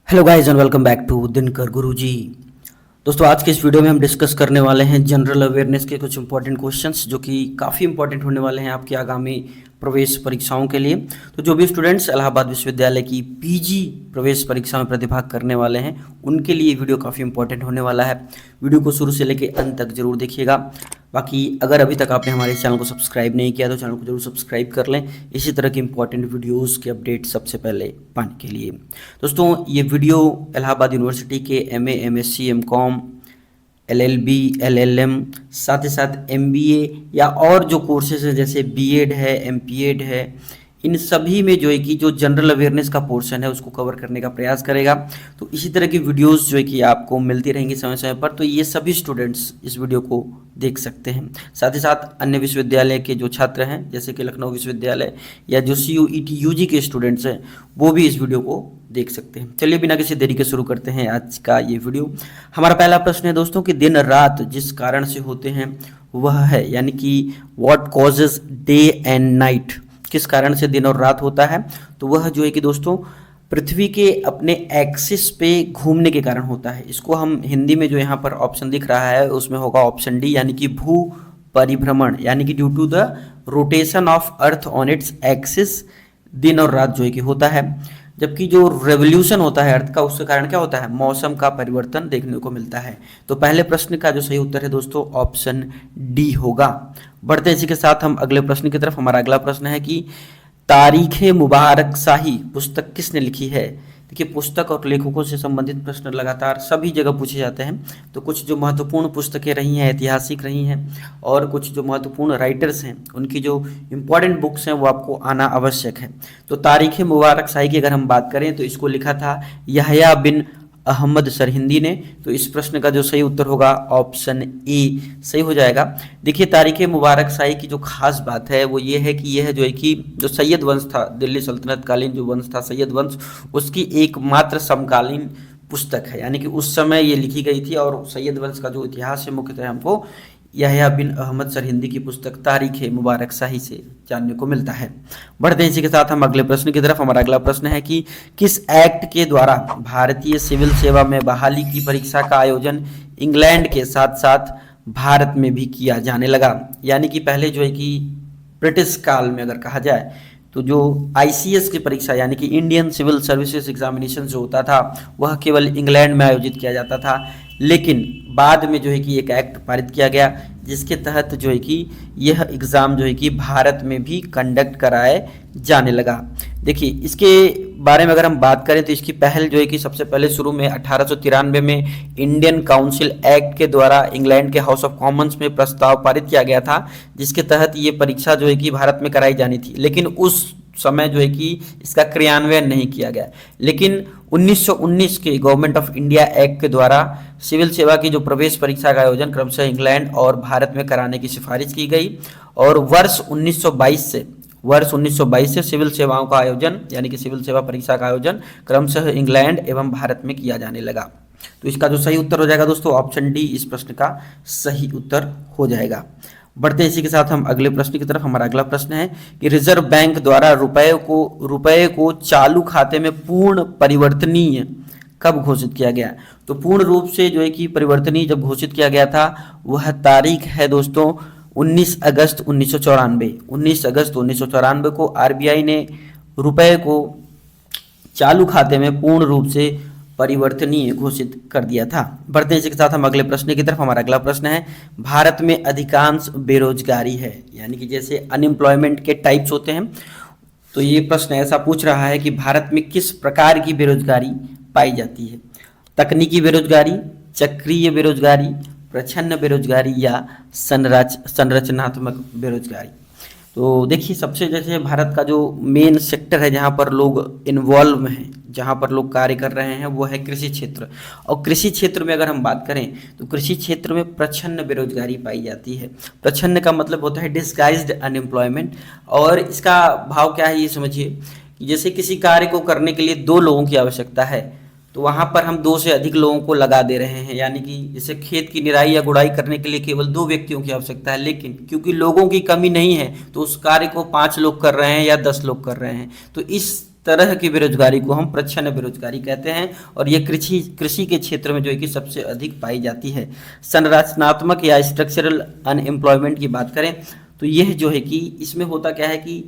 Hello guys and welcome back to Dinkar Guruji. दोस्तों आज के इस वीडियो में हम डिस्कस करने वाले हैं जनरल अवेयरनेस के कुछ इंपॉर्टेंट क्वेश्चंस जो कि काफ़ी इंपॉर्टेंट होने वाले हैं आपकी आगामी प्रवेश परीक्षाओं के लिए। तो जो भी स्टूडेंट्स इलाहाबाद विश्वविद्यालय की पीजी प्रवेश परीक्षा में प्रतिभाग करने वाले हैं उनके लिए वीडियो काफ़ी इंपॉर्टेंट होने वाला है। वीडियो को शुरू से लेकर अंत तक जरूर देखिएगा। बाकी अगर अभी तक आपने हमारे चैनल को सब्सक्राइब नहीं किया तो चैनल को जरूर सब्सक्राइब कर लें इसी तरह के इंपॉर्टेंट वीडियोस के अपडेट सबसे पहले पाने के लिए। दोस्तों ये वीडियो इलाहाबाद यूनिवर्सिटी के MA, MSc, MCom, LLB, LLM, साथ ही साथ एमबीए या और जो कोर्सेज हैं जैसे बीएड है, एमपीएड है, इन सभी में जो है कि जो जनरल अवेयरनेस का पोर्शन है उसको कवर करने का प्रयास करेगा। तो इसी तरह की वीडियोस जो है कि आपको मिलती रहेंगी समय समय पर, तो ये सभी स्टूडेंट्स इस वीडियो को देख सकते हैं। साथ ही साथ अन्य विश्वविद्यालय के जो छात्र हैं जैसे कि लखनऊ विश्वविद्यालय या जो CUET UG के स्टूडेंट्स हैं वो भी इस वीडियो को देख सकते हैं। चलिए बिना किसी देरी के शुरू करते हैं आज का ये वीडियो। हमारा पहला प्रश्न है दोस्तों कि दिन रात जिस कारण से होते हैं वह है, यानी कि what causes day and night, किस कारण से दिन और रात होता है, तो वह जो है कि दोस्तों पृथ्वी के अपने एक्सिस पे घूमने के कारण होता है। इसको हम हिंदी में जो यहाँ पर ऑप्शन दिख रहा है उसमें होगा ऑप्शन डी, यानी कि भू परिभ्रमण, यानी कि due to the rotation of earth on its axis दिन और रात जो है कि होता है। जबकि जो रेवोल्यूशन होता है अर्थ का उसके कारण क्या होता है, मौसम का परिवर्तन देखने को मिलता है। तो पहले प्रश्न का जो सही उत्तर है दोस्तों ऑप्शन डी होगा। बढ़ते इसी के साथ हम अगले प्रश्न की तरफ। हमारा अगला प्रश्न है कि तारीखे मुबारक शाही पुस्तक किसने लिखी है। देखिए पुस्तक और लेखकों से संबंधित प्रश्न लगातार सभी जगह पूछे जाते हैं। तो कुछ जो महत्वपूर्ण पुस्तकें रही हैं, ऐतिहासिक रही हैं, और कुछ जो महत्वपूर्ण राइटर्स हैं उनकी जो इम्पोर्टेंट बुक्स हैं वो आपको आना आवश्यक है। तो तारीख मुबारक शाही की अगर हम बात करें तो इसको लिखा था यहया बिन अहमद सरहिंदी ने। तो इस प्रश्न का जो सही उत्तर होगा ऑप्शन ए सही हो जाएगा। देखिए तारीख मुबारक शाही की जो खास बात है वो ये है कि यह जो है कि जो सैयद वंश था, दिल्ली सल्तनत कालीन जो वंश था सैयद वंश, उसकी एकमात्र समकालीन पुस्तक है, यानी कि उस समय ये लिखी गई थी। और सैयद वंश का जो इतिहास है मुख्यतः हमको यहया बिन अहमद सरहिंदी की पुस्तक तारीख मुबारक शाही से जानने को मिलता है। बढ़ते हैं इसी के साथ हम अगले प्रश्न की तरफ। हमारा अगला प्रश्न है कि किस एक्ट के द्वारा भारतीय सिविल सेवा में बहाली की परीक्षा का आयोजन इंग्लैंड के साथ साथ भारत में भी किया जाने लगा। यानी कि पहले जो है कि ब्रिटिश काल में अगर कहा जाए तो जो ICS की परीक्षा यानी कि इंडियन सिविल सर्विसेज एग्जामिनेशन जो होता था वह केवल इंग्लैंड में आयोजित किया जाता था। लेकिन बाद में जो है कि एक एक्ट पारित किया गया जिसके तहत जो है कि यह एग्ज़ाम जो है कि भारत में भी कंडक्ट कराए जाने लगा। देखिए इसके बारे में अगर हम बात करें तो इसकी पहल जो है कि सबसे पहले शुरू में 1893 में इंडियन काउंसिल एक्ट के द्वारा इंग्लैंड के हाउस ऑफ कॉमन्स में प्रस्ताव पारित किया गया था जिसके तहत ये परीक्षा जो है कि भारत में कराई जानी थी। लेकिन उस समय जो है कि इसका क्रियान्वयन नहीं किया गया। लेकिन 1919 के गवर्नमेंट ऑफ इंडिया एक्ट के द्वारा सिविल सेवा की जो प्रवेश परीक्षा का आयोजन क्रमशः इंग्लैंड और भारत में कराने की सिफारिश की गई। और वर्ष 1922 से सिविल सेवाओं का आयोजन यानी कि सिविल सेवा परीक्षा का आयोजन क्रमशः इंग्लैंड एवं भारत में किया जाने लगा। तो इसका जो सही उत्तर हो जाएगा दोस्तों ऑप्शन डी इस प्रश्न का सही उत्तर हो जाएगा। बढ़ते इसी के साथ हम अगले प्रश्न की तरफ। हमारा अगला प्रश्न है कि रिजर्व बैंक द्वारा रुपए को चालू खाते में पूर्ण परिवर्तनीय कब घोषित किया गया। तो पूर्ण रूप से जो है कि परिवर्तनीय जब घोषित किया गया था वह तारीख है दोस्तों 19 अगस्त 1994। 19 अगस्त 1994 को RBI ने रुपए को चालू खाते में पूर्ण रूप से परिवर्तनीय घोषित कर दिया था। बढ़ते हैं इसी के साथ हम अगले प्रश्न की तरफ। हमारा अगला प्रश्न है भारत में अधिकांश बेरोजगारी है, यानी कि जैसे अनएम्प्लॉयमेंट के टाइप्स होते हैं। तो ये प्रश्न ऐसा पूछ रहा है कि भारत में किस प्रकार की बेरोजगारी पाई जाती है। तकनीकी बेरोजगारी, चक्रीय बेरोजगारी, प्रच्छन्न बेरोजगारी या संरचनात्मक बेरोजगारी। तो देखिए सबसे जैसे भारत का जो मेन सेक्टर है जहाँ पर लोग इन्वॉल्व हैं, जहाँ पर लोग कार्य कर रहे हैं वो है कृषि क्षेत्र। और कृषि क्षेत्र में अगर हम बात करें तो कृषि क्षेत्र में प्रच्छन्न बेरोजगारी पाई जाती है। प्रच्छन्न का मतलब होता है डिस्गाइज्ड अनएम्प्लॉयमेंट। और इसका भाव क्या है ये समझिए कि जैसे किसी कार्य को करने के लिए 2 लोगों की आवश्यकता है तो वहाँ पर हम 2 से अधिक लोगों को लगा दे रहे हैं। यानी कि जैसे खेत की निराई या गुड़ाई करने के लिए केवल 2 व्यक्तियों की आवश्यकता है, लेकिन क्योंकि लोगों की कमी नहीं है तो उस कार्य को 5 लोग कर रहे हैं या 10 लोग कर रहे हैं। तो इस तरह की बेरोजगारी को हम प्रच्छन्न बेरोजगारी कहते हैं और ये कृषि के क्षेत्र में जो है कि सबसे अधिक पाई जाती है। संरचनात्मक या स्ट्रक्चरल अनएम्प्लॉयमेंट की बात करें तो यह जो है कि इसमें होता क्या है कि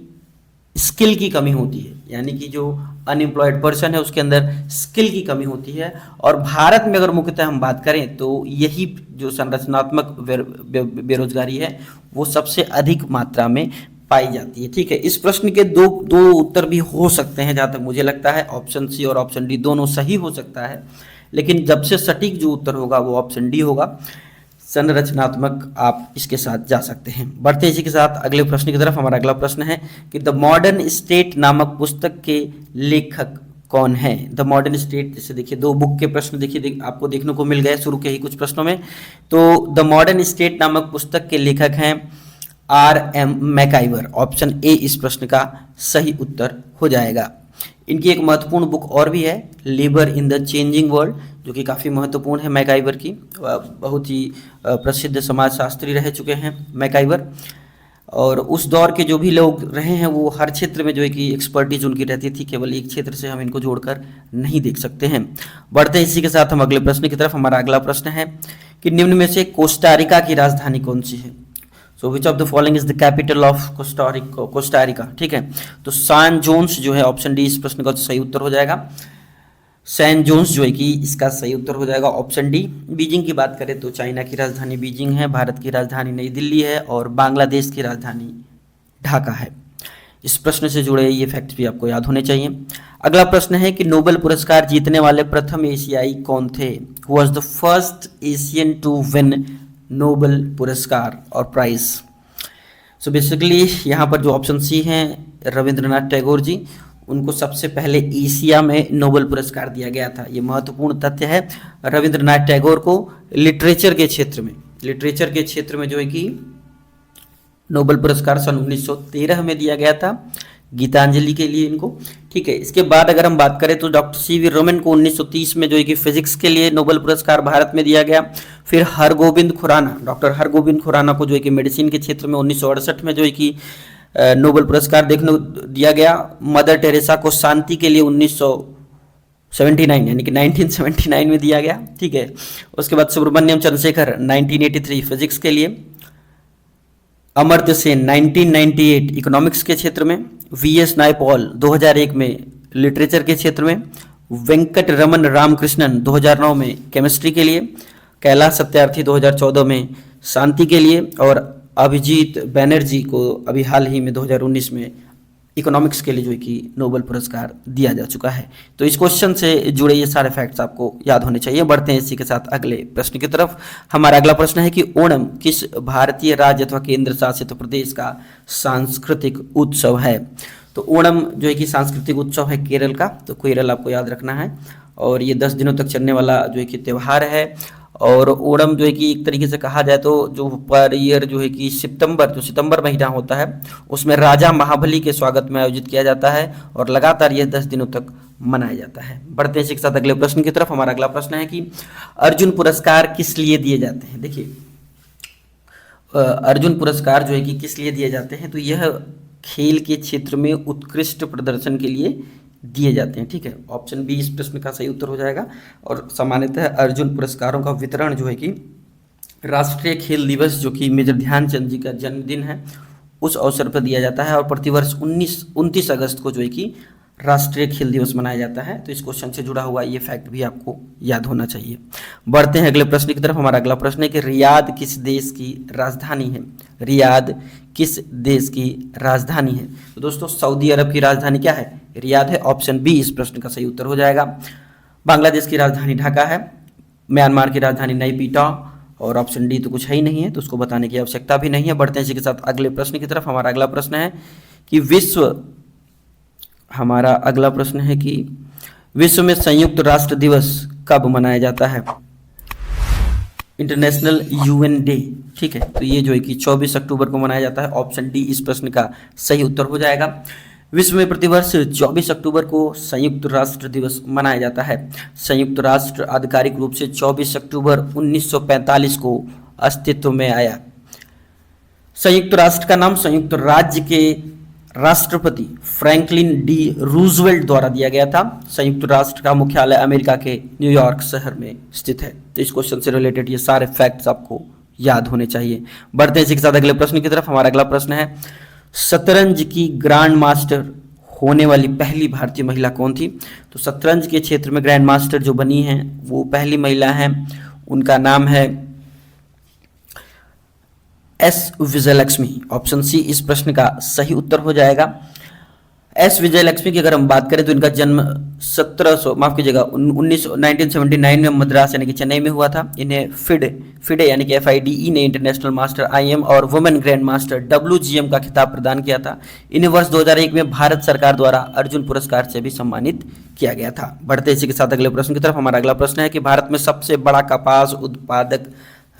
स्किल की कमी होती है, यानी कि जो अनएम्प्लॉयड पर्सन है उसके अंदर स्किल की कमी होती है। और भारत में अगर मुख्यतः हम बात करें तो यही जो संरचनात्मक बेरोजगारी है वो सबसे अधिक मात्रा में पाई जाती है। ठीक है, इस प्रश्न के दो उत्तर भी हो सकते हैं जहाँ तक मुझे लगता है, ऑप्शन सी और ऑप्शन डी दोनों सही हो सकता है, लेकिन जब से सटीक जो उत्तर होगा वो ऑप्शन डी होगा, संरचनात्मक। आप इसके साथ जा सकते हैं। बढ़ते इसी के साथ अगले प्रश्न की तरफ। हमारा अगला प्रश्न है कि द मॉडर्न स्टेट नामक पुस्तक के लेखक कौन है। द मॉडर्न स्टेट, जैसे देखिए दो बुक के प्रश्न देखिए आपको देखने को मिल गए शुरू के ही कुछ प्रश्नों में। तो द मॉडर्न स्टेट नामक पुस्तक के लेखक हैं R.M. मैकाइवर। ऑप्शन ए इस प्रश्न का सही उत्तर हो जाएगा। इनकी एक महत्वपूर्ण बुक और भी है, labour in the changing world, जो कि काफ़ी महत्वपूर्ण है मैकाइवर की। बहुत ही प्रसिद्ध समाजशास्त्री रह चुके हैं मैकाइवर, और उस दौर के जो भी लोग रहे हैं वो हर क्षेत्र में जो है कि एक्सपर्टीज उनकी रहती थी, केवल एक क्षेत्र से हम इनको जोड़कर नहीं देख सकते हैं। बढ़ते इसी के साथ हम अगले प्रश्न की तरफ। हमारा अगला प्रश्न है कि निम्न में से कोस्टारिका की राजधानी कौन सी है। So which of the following is the capital of Costa Rica. ठीक है, तो सैन जोन्स जो है, ऑप्शन डी इस प्रश्न का सही उत्तर हो जाएगा। सैन जोन्स जो है कि इसका सही उत्तर हो जाएगा ऑप्शन डी। बीजिंग की बात करें तो चाइना की राजधानी बीजिंग है, भारत की राजधानी नई दिल्ली है और बांग्लादेश की राजधानी ढाका है। इस प्रश्न से जुड़े ये फैक्ट्स भी आपको याद होने चाहिए। अगला प्रश्न है कि नोबेल पुरस्कार जीतने वाले प्रथम एशियाई कौन थे। Who was the first Asian to win Nobel पुरस्कार और प्राइज। सो बेसिकली यहाँ पर जो ऑप्शन सी हैं रविंद्रनाथ टैगोर जी, उनको सबसे पहले एशिया में नोबेल पुरस्कार दिया गया था। ये महत्वपूर्ण तथ्य है। रविंद्रनाथ टैगोर को लिटरेचर के क्षेत्र में जो है कि नोबेल पुरस्कार सन 1913 में दिया गया था, गीतांजलि के लिए इनको। ठीक है, इसके बाद अगर हम बात करें तो डॉक्टर सीवी रमन को 1930 में जो है कि फिजिक्स के लिए नोबेल पुरस्कार भारत में दिया गया। फिर डॉक्टर हरगोविंद खुराना को जो है कि मेडिसिन के क्षेत्र में 1968 में जो है कि नोबेल पुरस्कार देखने दिया गया। मदर टेरेसा को शांति के लिए 1979 यानी कि 1979 में दिया गया। ठीक है, उसके बाद सुब्रमण्यम चंद्रशेखर 1983 फिजिक्स के लिए, अमर्त्य सेन 1998 इकोनॉमिक्स के क्षेत्र में, वीएस नायपॉल 2001 में लिटरेचर के क्षेत्र में, वेंकट रमन रामकृष्णन 2009 में केमिस्ट्री के लिए, कैलाश सत्यार्थी 2014 में शांति के लिए और अभिजीत बैनर्जी को अभी हाल ही में 2019 में इकोनॉमिक्स के लिए जो है कि नोबेल पुरस्कार दिया जा चुका है। तो इस क्वेश्चन से जुड़े ये सारे फैक्ट्स आपको याद होने चाहिए। बढ़ते हैं इसी के साथ अगले प्रश्न की तरफ। हमारा अगला प्रश्न है कि ओणम किस भारतीय राज्य अथवा केंद्र शासित प्रदेश का सांस्कृतिक उत्सव है। तो ओणम जो है कि सांस्कृतिक उत्सव है केरल का, तो केरल आपको याद रखना है। और ये 10 दिनों तक चलने वाला जो है कि त्यौहार है। और ओणम जो है कि एक तरीके से कहा जाए तो जो पर ईयर जो है कि सितंबर महीना होता है उसमें राजा महाबली के स्वागत में आयोजित किया जाता है और लगातार यह 10 दिनों तक मनाया जाता है। बढ़ते हैं इसी के साथ अगले प्रश्न की तरफ। हमारा अगला प्रश्न है कि अर्जुन पुरस्कार किस लिए दिए जाते हैं। देखिए अर्जुन पुरस्कार जो है कि किस लिए दिए जाते हैं, तो यह खेल के क्षेत्र में उत्कृष्ट प्रदर्शन के लिए दिए जाते हैं। ठीक है, ऑप्शन बी इस प्रश्न का सही उत्तर हो जाएगा। और सामान्यतः अर्जुन पुरस्कारों का वितरण जो है कि राष्ट्रीय खेल दिवस जो कि मेजर ध्यानचंद जी का जन्मदिन है उस अवसर पर दिया जाता है और प्रतिवर्ष 29 अगस्त को जो है कि राष्ट्रीय खेल दिवस मनाया जाता है। तो इस क्वेश्चन से जुड़ा हुआ ये फैक्ट भी आपको याद होना चाहिए। बढ़ते हैं अगले प्रश्न की तरफ। हमारा अगला प्रश्न है कि रियाद किस देश की राजधानी है। रियाद किस देश की राजधानी है। तो दोस्तों सऊदी अरब की राजधानी क्या है, रियाद है। ऑप्शन बी इस प्रश्न का सही उत्तर हो जाएगा। बांग्लादेश की राजधानी ढाका है। म्यांमार की राजधानी नईपीटा और ऑप्शन डी तो कुछ है ही नहीं है, तो उसको बताने की आवश्यकता भी नहीं है। बढ़ते हैं इसी के साथ अगले प्रश्न की तरफ। हमारा अगला प्रश्न है कि विश्व में संयुक्त राष्ट्र दिवस कब मनाया जाता है। International UN day. ठीक है, तो ये जो है कि 24 अक्टूबर को मनाया जाता है। ऑप्शन डी इस प्रश्न का सही उत्तर हो जाएगा। विश्व में प्रतिवर्ष 24 अक्टूबर को संयुक्त राष्ट्र दिवस मनाया जाता है। संयुक्त राष्ट्र आधिकारिक रूप से 24 अक्टूबर 1945 को अस्तित्व में आया। संयुक्त राष्ट्र का नाम संयुक्त राज्य के राष्ट्रपति फ्रैंकलिन डी रूजवेल्ट द्वारा दिया गया था। संयुक्त राष्ट्र का मुख्यालय अमेरिका के न्यूयॉर्क शहर में स्थित है। तो इस क्वेश्चन से रिलेटेड ये सारे फैक्ट्स आपको याद होने चाहिए। बढ़ते हैं इसी के साथ अगले प्रश्न की तरफ। हमारा अगला प्रश्न है, शतरंज की ग्रैंड मास्टर होने वाली पहली भारतीय महिला कौन थी? तो शतरंज के क्षेत्र में ग्रैंड मास्टर जो बनी हैं वो पहली महिला हैं, उनका नाम है एस विजयलक्ष्मी। ऑप्शन सी इस प्रश्न का सही उत्तर हो जाएगा। एस विजयलक्ष्मी की अगर हम बात करें तो इनका जन्म 1979 में मद्रास यानी कि चेन्नई में हुआ था। इन्हें फिडे यानी कि FIDE ने इंटरनेशनल मास्टर IM और वुमेन ग्रैंड मास्टर WGM का खिताब प्रदान किया था। इन्हें वर्ष 2001 में भारत सरकार द्वारा अर्जुन पुरस्कार से भी सम्मानित किया गया था। बढ़ते इसी के साथ अगले प्रश्न की तरफ। हमारा अगला प्रश्न है कि भारत में सबसे बड़ा कपास उत्पादक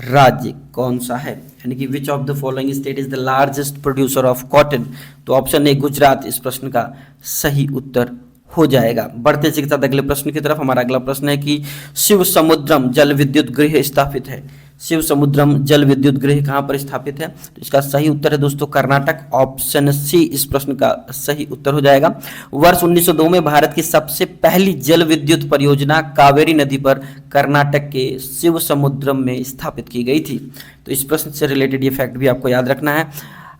राज्य कौन सा है? यानी कि विच of the following state is the largest producer of cotton? तो ऑप्शन ए गुजरात इस प्रश्न का सही उत्तर हो जाएगा। बढ़ते इसी के साथ अगले प्रश्न की तरफ। हमारा अगला प्रश्न है कि शिव समुद्रम जल विद्युत गृह स्थापित है। शिव समुद्रम जल विद्युत गृह कहाँ पर स्थापित है? तो इसका सही उत्तर है दोस्तों कर्नाटक। ऑप्शन सी इस प्रश्न का सही उत्तर हो जाएगा। वर्ष 1902 में भारत की सबसे पहली जल विद्युत परियोजना कावेरी नदी पर कर्नाटक के शिव समुद्रम में स्थापित की गई थी। तो इस प्रश्न से रिलेटेड ये फैक्ट भी आपको याद रखना है।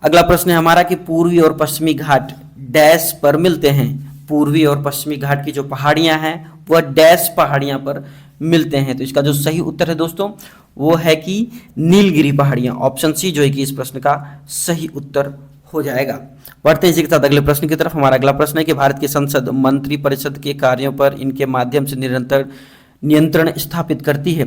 अगला प्रश्न है हमारा कि पूर्वी और पश्चिमी घाट डैश पर मिलते हैं। पूर्वी और पश्चिमी घाट की जो पहाड़ियां हैं वह डैश पहाड़ियां पर मिलते हैं। तो इसका जो सही उत्तर है दोस्तों वो है कि नीलगिरी पहाड़ियां। ऑप्शन सी जो है कि इस प्रश्न का सही उत्तर हो जाएगा। बढ़ते हैं इसी के साथ अगले प्रश्न की तरफ। हमारा अगला प्रश्न है कि भारत की संसद मंत्री परिषद के कार्यों पर इनके माध्यम से निरंतर नियंत्रण स्थापित करती है।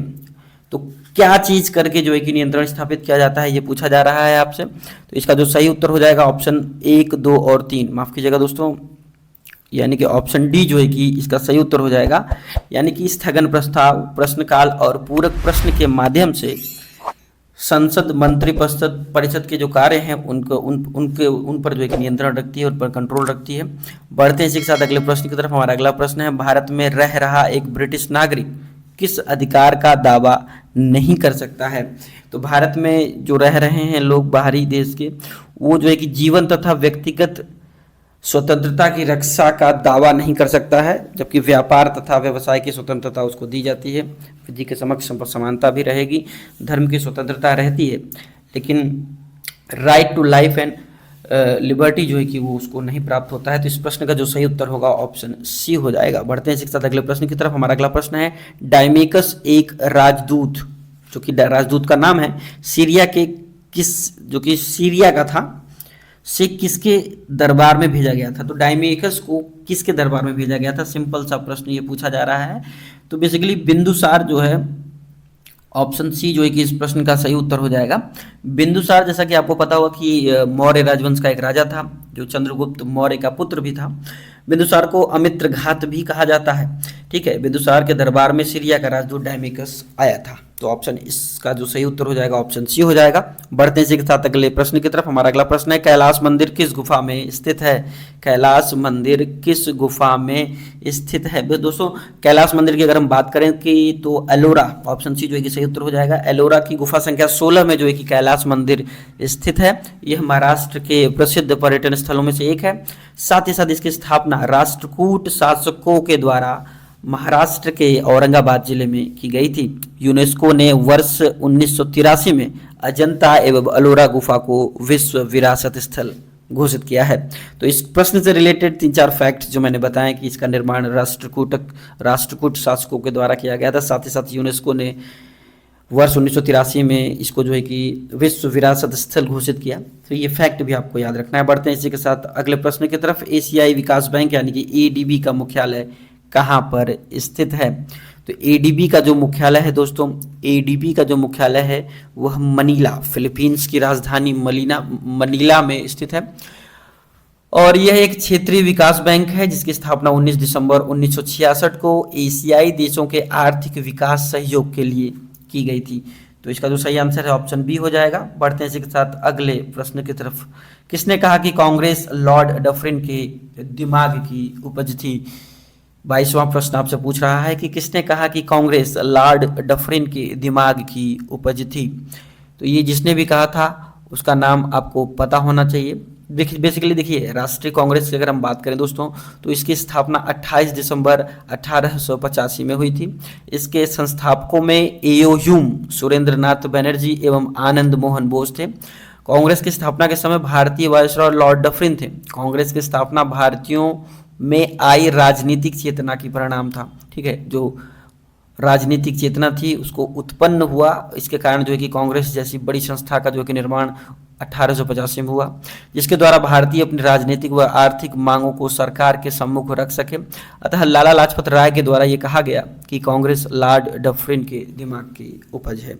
तो क्या चीज करके जो है कि नियंत्रण स्थापित किया जाता है ये पूछा जा रहा है आपसे। तो इसका जो सही उत्तर हो जाएगा ऑप्शन 1, 2 और 3, माफ कीजिएगा दोस्तों, यानी कि ऑप्शन डी जो है कि इसका सही उत्तर हो जाएगा। यानी कि स्थगन प्रस्ताव, प्रश्नकाल और पूरक प्रश्न के माध्यम से संसद मंत्री परिषद के जो कार्य हैं उन पर जो है कि नियंत्रण रखती है, उन पर कंट्रोल रखती है। बढ़ते हैं इसी के साथ अगले प्रश्न की तरफ। हमारा अगला प्रश्न है भारत में रह रहा एक ब्रिटिश नागरिक किस अधिकार का दावा नहीं कर सकता है? तो भारत में जो रह रहे हैं लोग बाहरी देश के, वो जो है कि जीवन तथा व्यक्तिगत स्वतंत्रता की रक्षा का दावा नहीं कर सकता है, जबकि व्यापार तथा व्यवसाय की स्वतंत्रता उसको दी जाती है। विधि के समक्ष समानता भी रहेगी, धर्म की स्वतंत्रता रहती है, लेकिन right to life and liberty जो है कि वो उसको नहीं प्राप्त होता है। तो इस प्रश्न का जो सही उत्तर होगा ऑप्शन सी हो जाएगा। बढ़ते हैं इसी के साथ अगले प्रश्न की तरफ। हमारा अगला प्रश्न है डायमेकस एक राजदूत, जो कि राजदूत का नाम है, सीरिया के जो कि सीरिया का था, से किसके दरबार में भेजा गया था? तो डायमेकस को किसके दरबार में भेजा गया था? सिंपल सा प्रश्न ये पूछा जा रहा है। तो बेसिकली बिंदुसार जो है, ऑप्शन सी जो है कि इस प्रश्न का सही उत्तर हो जाएगा। बिंदुसार जैसा कि आपको पता होगा कि मौर्य राजवंश का एक राजा था जो चंद्रगुप्त मौर्य का पुत्र भी था। बिंदुसार को अमित्र घात भी कहा जाता है। ठीक है, बिंदुसार के दरबार में सीरिया का राजदूत डायमेकस आया था। तो ऑप्शन इसका जो सही उत्तर हो जाएगा ऑप्शन सी हो जाएगा। बढ़ते हैं इसी के साथ अगले प्रश्न की तरफ। हमारा अगला प्रश्न है कैलाश मंदिर किस गुफा में स्थित है? कैलाश मंदिर किस गुफा में स्थित है? दोस्तों कैलाश मंदिर की अगर हम बात करें कि तो एलोरा, ऑप्शन सी जो है कि सही उत्तर हो जाएगा। एलोरा की गुफा संख्या 16 में जो है कि कैलाश मंदिर स्थित है। यह महाराष्ट्र के प्रसिद्ध पर्यटन स्थलों में से एक है। साथ ही साथ इसकी स्थापना राष्ट्रकूट शासकों के द्वारा महाराष्ट्र के औरंगाबाद जिले में की गई थी। यूनेस्को ने वर्ष 1983 में अजंता एवं एलोरा गुफा को विश्व विरासत स्थल घोषित किया है। तो इस प्रश्न से रिलेटेड 3-4 फैक्ट जो मैंने बताया कि इसका निर्माण राष्ट्रकूट शासकों के द्वारा किया गया था। साथ ही साथ यूनेस्को ने वर्ष 1983 में इसको जो है कि विश्व विरासत स्थल घोषित किया। तो ये फैक्ट भी आपको याद रखना है। बढ़ते हैं इसी के साथ अगले प्रश्न की तरफ। एशियाई विकास बैंक यानी कि ADB का मुख्यालय कहाँ पर स्थित है? तो ADB का जो मुख्यालय है दोस्तों, ADB का जो मुख्यालय है वह मनीला, फिलीपींस की राजधानी मनीला में स्थित है। और यह एक क्षेत्रीय विकास बैंक है जिसकी स्थापना 19 दिसंबर 1966 को एशियाई देशों के आर्थिक विकास सहयोग के लिए की गई थी। तो इसका जो सही आंसर है ऑप्शन बी हो जाएगा। बढ़ते हैं इसी के साथ अगले प्रश्न की तरफ। किसने कहा कि कांग्रेस लॉर्ड डफरिन के दिमाग की उपज थी? 22वां प्रश्न आपसे पूछ रहा है कि किसने कहा कि कांग्रेस लॉर्ड डफरिन के दिमाग की उपज थी? तो ये जिसने भी कहा था उसका नाम आपको पता होना चाहिए। बेसिकली देखिए, राष्ट्रीय कांग्रेस की अगर हम बात करें दोस्तों, तो इसकी स्थापना 28 दिसंबर 1885 में हुई थी। इसके संस्थापकों में एओ ह्यूम, सुरेंद्र नाथ बनर्जी एवं आनंद मोहन बोस थे। कांग्रेस की स्थापना के समय भारतीय वायसरॉय लॉर्ड डफरिन थे। कांग्रेस की स्थापना भारतीयों में आई राजनीतिक चेतना की परिणाम था। ठीक है, जो राजनीतिक चेतना थी उसको उत्पन्न हुआ, इसके कारण जो है कि कांग्रेस जैसी बड़ी संस्था का जो है कि निर्माण 1885 में हुआ, जिसके द्वारा भारतीय अपनी राजनीतिक व आर्थिक मांगों को सरकार के सम्मुख रख सके। अतः लाला लाजपत राय के द्वारा ये कहा गया कि कांग्रेस लॉर्ड डफरिन के दिमाग की उपज है।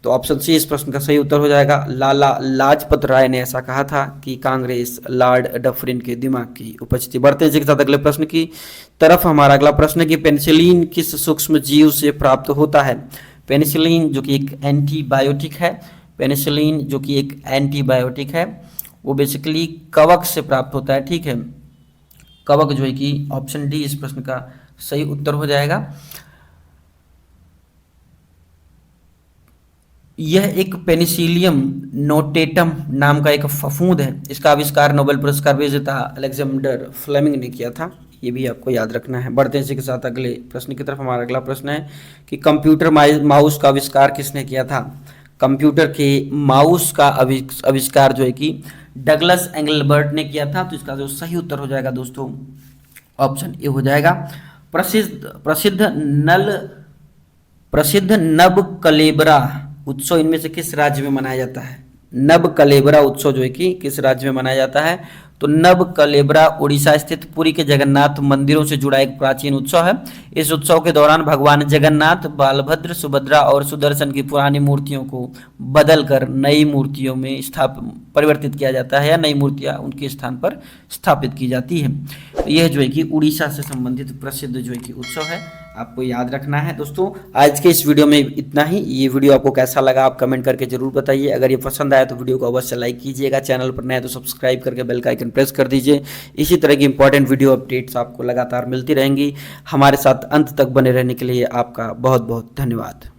तो ऑप्शन सी इस प्रश्न का सही उत्तर हो जाएगा। लाला लाजपत राय ने ऐसा कहा था कि कांग्रेस लॉर्ड डफरिन के दिमाग की उपज थी। बढ़ते हैं इसी के साथ अगले प्रश्न की तरफ। हमारा अगला प्रश्न है कि पेनिसिलिन किस सूक्ष्म जीव से प्राप्त होता है? पेनिसिलिन जो कि एक एंटीबायोटिक है, पेनिसिलिन जो कि एक एंटीबायोटिक है, वो बेसिकली कवक से प्राप्त होता है। ठीक है, कवक जो है कि ऑप्शन डी इस प्रश्न का सही उत्तर हो जाएगा। यह एक पेनिसिलियम नोटेटम नाम का एक फफूंद है। इसका आविष्कार नोबेल पुरस्कार विजेता अलेक्जेंडर फ्लेमिंग ने किया था। ये भी आपको याद रखना है। बढ़ते हैं इसी के साथ अगले प्रश्न की तरफ। हमारा अगला प्रश्न है कि कंप्यूटर माउस का आविष्कार किसने किया था? कंप्यूटर के माउस का आविष्कार जो है कि डगलस एंगलबर्ट ने किया था। तो इसका जो सही उत्तर हो जाएगा दोस्तों, ऑप्शन ए हो जाएगा। प्रसिद्ध नबकलेबरा उत्सव इनमें से किस राज्य में मनाया जाता है? नबकलेबरा उत्सव जो है कि किस राज्य में मनाया जाता है? तो नबकलेबरा उड़ीसा स्थित पुरी के जगन्नाथ मंदिरों से जुड़ा एक प्राचीन उत्सव है। इस उत्सव के दौरान भगवान जगन्नाथ, बालभद्र, सुभद्रा और सुदर्शन की पुरानी मूर्तियों को बदलकर नई मूर्तियों में परिवर्तित किया जाता है, या नई मूर्तियां उनके स्थान पर स्थापित की जाती है। तो यह जो है कि उड़ीसा से संबंधित प्रसिद्ध जो है कि उत्सव है, आपको याद रखना है। दोस्तों आज के इस वीडियो में इतना ही। ये वीडियो आपको कैसा लगा आप कमेंट करके जरूर बताइए। अगर ये पसंद आया तो वीडियो को अवश्य लाइक कीजिएगा। चैनल पर नए तो सब्सक्राइब करके बेल का आइकन प्रेस कर दीजिए। इसी तरह की इंपॉर्टेंट वीडियो अपडेट्स आपको लगातार मिलती रहेंगी। हमारे साथ अंत तक बने रहने के लिए आपका बहुत बहुत धन्यवाद।